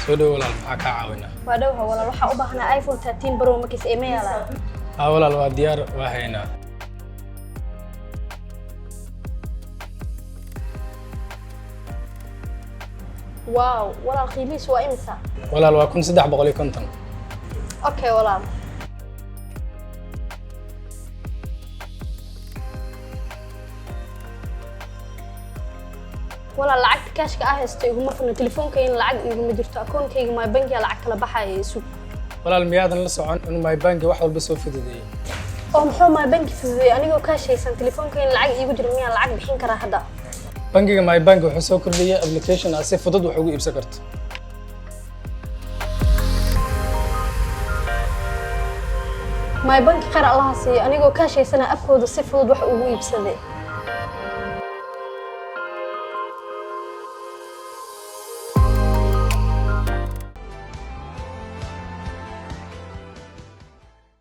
سودو ولا الحكا عاونا وادوها ولا waxa u baahnaa iPhone 13 Pro Max ee meela ولا الواديار وهينا واو ولا القيميس waa imisa ولا الواكون 350 اوكي ولا ولا lacag cash ka ah haysto iguma furno telefoonkayga lacag iguma jirto akoonkayga my bank ya lacag kala baxay suuq ولا الميادن la socon in my bank wax walba soo fididay oo maxaa my bank fididay anigoo cash haysan telefoonkayga lacag igu jiro miyaa lacag bixin karaa hadda bankiga my bank wuxuu soo kordhiyay application si fudud wax ugu iibsan karto my bank qara Allah si anigoo cash haysan afkooda si fudud wax ugu iibsaday